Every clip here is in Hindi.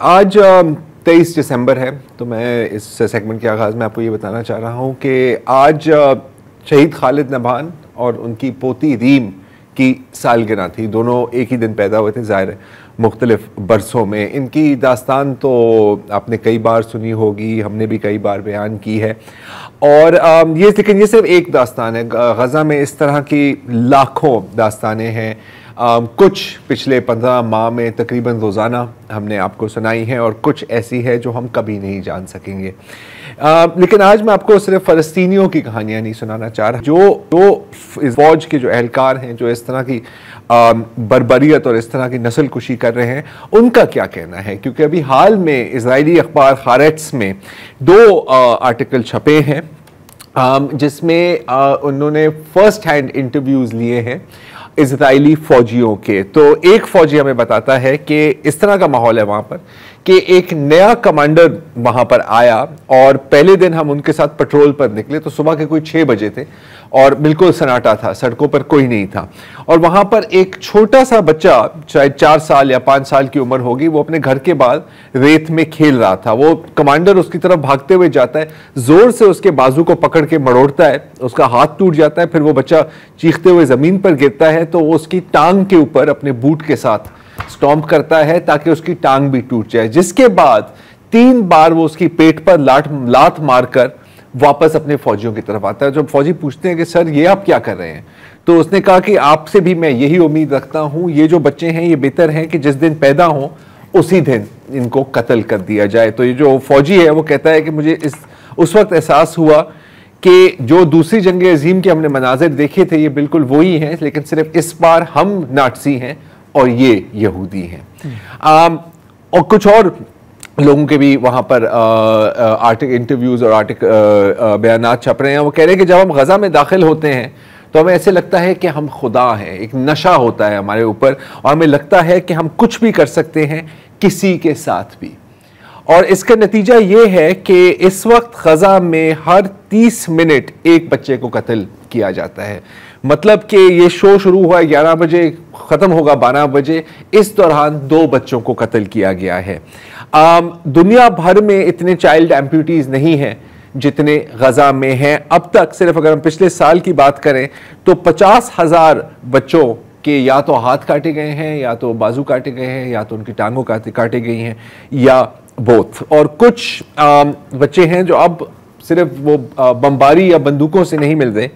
आज 23 दिसंबर है, तो मैं इस सेगमेंट के आगाज़ में आपको ये बताना चाह रहा हूँ कि आज शहीद खालिद नभान और उनकी पोती रीम की सालगिरह थी। दोनों एक ही दिन पैदा हुए थे, ज़ाहिर है मुख्तलिफ बरसों में। इनकी दास्तान तो आपने कई बार सुनी होगी, हमने भी कई बार बयान की है। और लेकिन ये सिर्फ एक दास्तान है। गज़ा में इस तरह की लाखों दास्तानें हैं। कुछ पिछले 15 माह में तकरीबन रोज़ाना हमने आपको सुनाई हैं और कुछ ऐसी है जो हम कभी नहीं जान सकेंगे। लेकिन आज मैं आपको सिर्फ फ़लस्तीनियों की कहानियाँ नहीं सुनाना चाह रहा। जो इस फौज के जो एहलकार हैं, जो इस तरह की बर्बरियत और इस तरह की नस्ल कुशी कर रहे हैं, उनका क्या कहना है। क्योंकि अभी हाल में इजरायली अखबार हारेट्स में 2 आर्टिकल छपे हैं जिसमें उन्होंने फ़र्स्ट हैंड इंटरव्यूज़ लिए हैं इजरायली फ़ौजियों के। तो एक फ़ौजी हमें बताता है कि इस तरह का माहौल है वहाँ पर कि एक नया कमांडर वहाँ पर आया और पहले दिन हम उनके साथ पेट्रोल पर निकले तो सुबह के कोई 6 बजे थे और बिल्कुल सन्नाटा था, सड़कों पर कोई नहीं था। और वहाँ पर एक छोटा सा बच्चा, शायद 4 साल या 5 साल की उम्र होगी, वो अपने घर के बाद रेत में खेल रहा था। वो कमांडर उसकी तरफ भागते हुए जाता है, ज़ोर से उसके बाजू को पकड़ के मरोड़ता है, उसका हाथ टूट जाता है। फिर वो बच्चा चीखते हुए ज़मीन पर गिरता है तो वो उसकी टांग के ऊपर अपने बूट के साथ स्टॉम्प करता है ताकि उसकी टांग भी टूट जाए। जिसके बाद 3 बार वो उसकी पेट पर लात मारकर वापस अपने फौजियों की तरफ आता है। जब फौजी पूछते हैं कि सर ये आप क्या कर रहे हैं, तो उसने कहा कि आपसे भी मैं यही उम्मीद रखता हूं, ये जो बच्चे हैं ये बेहतर हैं कि जिस दिन पैदा हों उसी दिन इनको कत्ल कर दिया जाए। तो ये जो फौजी है वो कहता है कि मुझे उस वक्त एहसास हुआ कि जो दूसरी जंग अजीम के हमने मनाजिर देखे थे ये बिल्कुल वही हैं, लेकिन सिर्फ इस बार हम नाटसी हैं और ये यहूदी हैं। और कुछ और लोगों के भी वहाँ पर इंटरव्यूज़ और बयानात छप रहे हैं। वो कह रहे हैं कि जब हम गज़ा में दाखिल होते हैं तो हमें ऐसे लगता है कि हम खुदा हैं, एक नशा होता है हमारे ऊपर और हमें लगता है कि हम कुछ भी कर सकते हैं किसी के साथ भी। और इसका नतीजा ये है कि इस वक्त गज़ा में हर 30 मिनट एक बच्चे को कत्ल किया जाता है। मतलब कि ये शो शुरू हुआ 11 बजे, ख़त्म होगा 12 बजे। इस दौरान 2 बच्चों को कत्ल किया गया है। दुनिया भर में इतने चाइल्ड एम्प्यूटीज़ नहीं हैं जितने गज़ा में हैं। अब तक सिर्फ अगर हम पिछले साल की बात करें तो 50,000 बच्चों के या तो हाथ काटे गए हैं, या तो बाजू काटे गए हैं, या तो उनकी टांगों काटे गई हैं, या बोथ। और कुछ बच्चे हैं जो अब सिर्फ वो बमबारी या बंदूकों से नहीं मिल रहे।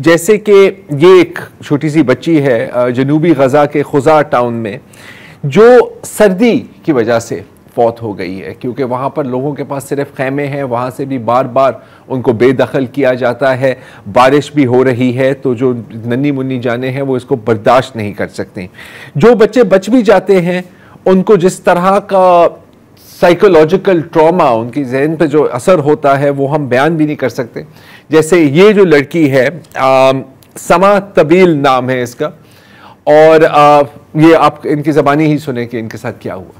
जैसे कि ये एक छोटी सी बच्ची है जनूबी गज़ा के खुजा टाउन में, जो सर्दी की वजह से फौत हो गई है क्योंकि वहाँ पर लोगों के पास सिर्फ खैमे हैं। वहाँ से भी बार बार उनको बेदखल किया जाता है। बारिश भी हो रही है तो जो नन्ही मुन्नी जाने हैं वो इसको बर्दाश्त नहीं कर सकते। जो बच्चे बच भी जाते हैं उनको जिस तरह का साइकोलॉजिकल ट्रॉमा उनकी जहन पे जो असर होता है वो हम बयान भी नहीं कर सकते। जैसे ये जो लड़की है, समा तबील नाम है इसका, और ये आप इनकी ज़बानी ही सुने कि इनके साथ क्या हुआ।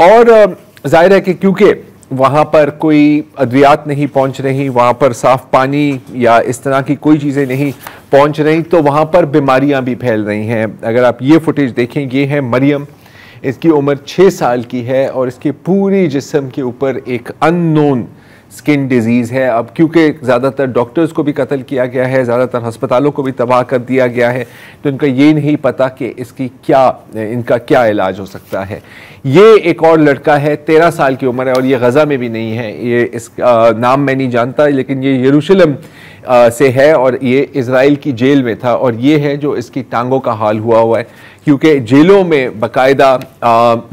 और जाहिर है कि क्योंकि वहाँ पर कोई अद्वियात नहीं पहुँच रही, वहाँ पर साफ़ पानी या इस तरह की कोई चीज़ें नहीं पहुँच रही, तो वहाँ पर बीमारियाँ भी फैल रही हैं। अगर आप ये फुटेज देखें, ये है मरियम, इसकी उम्र 6 साल की है और इसके पूरी जिस्म के ऊपर एक अननोन स्किन डिजीज़ है। अब क्योंकि ज़्यादातर डॉक्टर्स को भी कत्ल किया गया है, ज़्यादातर अस्पतालों को भी तबाह कर दिया गया है, तो इनका ये नहीं पता कि इनका क्या इलाज हो सकता है। ये एक और लड़का है, 13 साल की उम्र है और ये गज़ा में भी नहीं है। ये इसका नाम मैं नहीं जानता, लेकिन ये यरूशलेम से है और ये इज़राइल की जेल में था। और ये है जो इसकी टांगों का हाल हुआ है, क्योंकि जेलों में बाकायदा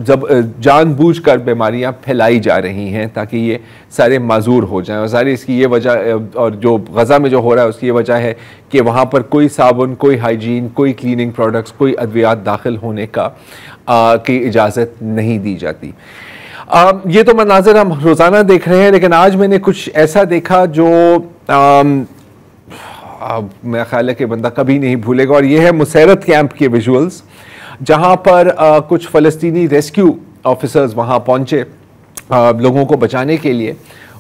जब जानबूझकर बीमारियां फैलाई जा रही हैं ताकि ये सारे माजूर हो जाएं। और सारी इसकी ये वजह, और जो गज़ा में जो हो रहा है उसकी ये वजह है कि वहाँ पर कोई साबुन, कोई हाइजीन, कोई क्लीनिंग प्रोडक्ट्स, कोई अद्वियात दाखिल होने की इजाज़त नहीं दी जाती। ये तो मनाज़िर हम रोज़ाना देख रहे हैं, लेकिन आज मैंने कुछ ऐसा देखा जो मेरा ख्याल है कि बंदा कभी नहीं भूलेगा। और ये है मुसैरत कैंप के विजुअल्स, जहाँ पर कुछ फ़लस्तीनी रेस्क्यू ऑफिसर्स वहाँ पहुँचे लोगों को बचाने के लिए।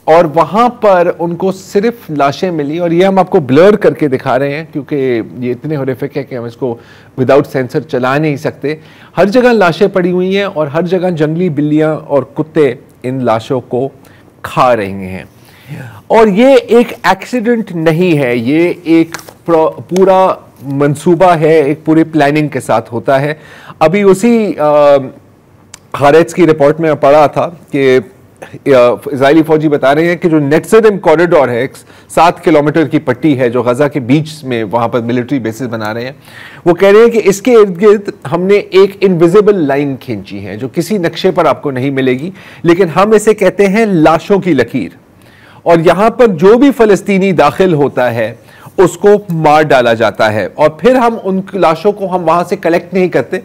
और वहाँ पर उनको सिर्फ लाशें मिली, और ये हम आपको ब्लर करके दिखा रहे हैं क्योंकि ये इतने हॉरिफिक है कि हम इसको विदाउट सेंसर चला नहीं सकते। हर जगह लाशें पड़ी हुई हैं और हर जगह जंगली बिल्लियाँ और कुत्ते इन लाशों को खा रहे हैं। और ये एक एक्सीडेंट नहीं है, ये एक पूरा मंसूबा है, एक पूरी प्लानिंग के साथ होता है। अभी उसी हारेट्स की रिपोर्ट में पढ़ा था कि इजरायली फौजी बता रहे हैं कि जो नेट्सरिम कॉरिडोर है, 7 किलोमीटर की पट्टी है जो गजा के बीच में वहां पर मिलिट्री बेसिस बना रहे हैं, वो कह रहे हैं कि इसके इर्द गिर्द हमने एक इनविजिबल लाइन खींची है जो किसी नक्शे पर आपको नहीं मिलेगी, लेकिन हम इसे कहते हैं लाशों की लकीर। और यहां पर जो भी फलस्तीनी दाखिल होता है उसको मार डाला जाता है, और फिर हम उन लाशों को हम वहां से कलेक्ट नहीं करते,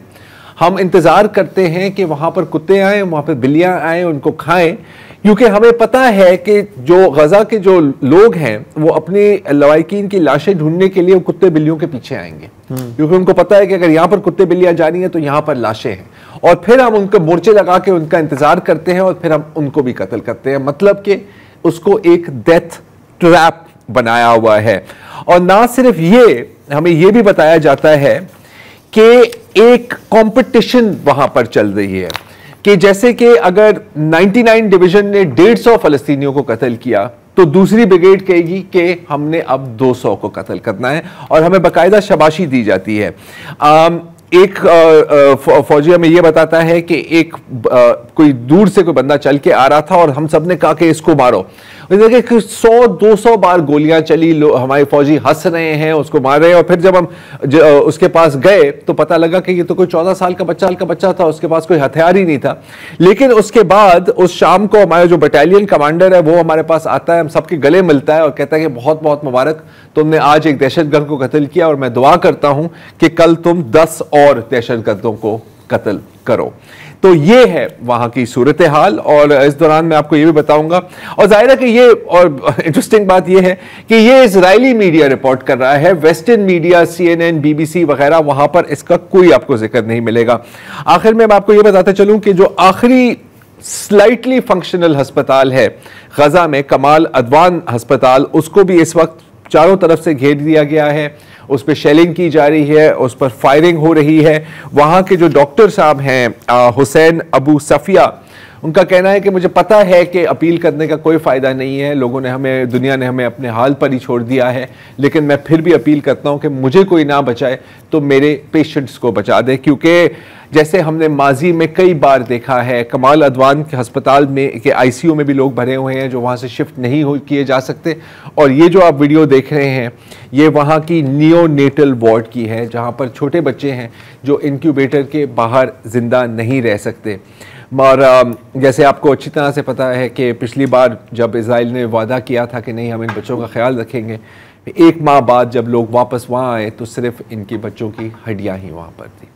हम इंतजार करते हैं कि वहां पर कुत्ते आए, वहां पर बिल्लियां आए, उनको खाएं, क्योंकि हमें पता है कि जो गजा के जो लोग हैं वो अपने लवाकिन की लाशें ढूंढने के लिए कुत्ते बिल्लियों के पीछे आएंगे, क्योंकि उनको पता है कि अगर यहां पर कुत्ते बिल्लियां जा रही हैं तो यहां पर लाशें हैं, और फिर हम उनके मोर्चे लगा के उनका इंतजार करते हैं और फिर हम उनको भी कत्ल करते हैं। मतलब कि उसको एक डेथ ट्रैप बनाया हुआ है। और ना सिर्फ ये, हमें ये भी बताया जाता है कि एक कंपटीशन वहां पर चल रही है कि जैसे कि अगर 99 डिवीजन ने 150 फलस्तीनियों को कत्ल किया तो दूसरी ब्रिगेड कहेगी कि हमने अब 200 को कत्ल करना है, और हमें बाकायदा शाबाशी दी जाती है। एक फौजी हमें यह बताता है कि एक कोई दूर से कोई बंदा चल के आ रहा था और हम सब ने कहा कि इसको मारो। देखिए 100-200 बार गोलियां चली, हमारे फौजी हंस रहे हैं, उसको मार रहे हैं, और फिर जब हम उसके पास गए तो पता लगा कि ये तो कोई 14 साल का बच्चा था, उसके पास कोई हथियार ही नहीं था। लेकिन उसके बाद उस शाम को हमारा जो बटालियन कमांडर है वो हमारे पास आता है, हम सबके गले मिलता है और कहता है कि बहुत बहुत मुबारक, तुमने आज एक दहशतगर्द को कत्ल किया और मैं दुआ करता हूं कि कल तुम 10 और दहशतगर्दों को कत्ल करो। तो ये है वहां की सूरत हाल, और इस दौरान मैं आपको ये भी बताऊंगा। और जाहिर है कि ये, और इंटरेस्टिंग बात ये है कि ये इजरायली मीडिया रिपोर्ट कर रहा है, वेस्टर्न मीडिया CNN BBC वगैरह, वहां पर इसका कोई आपको जिक्र नहीं मिलेगा। आखिर में मैं आपको ये बताता चलूं कि जो आखिरी स्लाइटली फंक्शनल हस्पताल है गजा में, कमाल अदवान हस्पताल, उसको भी इस वक्त चारों तरफ से घेर दिया गया है, उस पर शेलिंग की जा रही है, उस पर फायरिंग हो रही है। वहाँ के जो डॉक्टर साहब हैं हुसैन अबू सफिया, उनका कहना है कि मुझे पता है कि अपील करने का कोई फ़ायदा नहीं है, लोगों ने हमें, दुनिया ने हमें अपने हाल पर ही छोड़ दिया है, लेकिन मैं फिर भी अपील करता हूँ कि मुझे कोई ना बचाए तो मेरे पेशेंट्स को बचा दे। क्योंकि जैसे हमने माजी में कई बार देखा है, कमाल अदवान के अस्पताल में के ICU में भी लोग भरे हुए हैं जो वहाँ से शिफ्ट नहीं किए जा सकते। और ये जो आप वीडियो देख रहे हैं ये वहाँ की नियोनेटल वार्ड की है, जहाँ पर छोटे बच्चे हैं जो इंक्यूबेटर के बाहर जिंदा नहीं रह सकते। और जैसे आपको अच्छी तरह से पता है कि पिछली बार जब इजराइल ने वादा किया था कि नहीं हम इन बच्चों का ख्याल रखेंगे, 1 माह बाद जब लोग वापस वहाँ आए तो सिर्फ इनके बच्चों की हड्डियाँ ही वहाँ पर थी।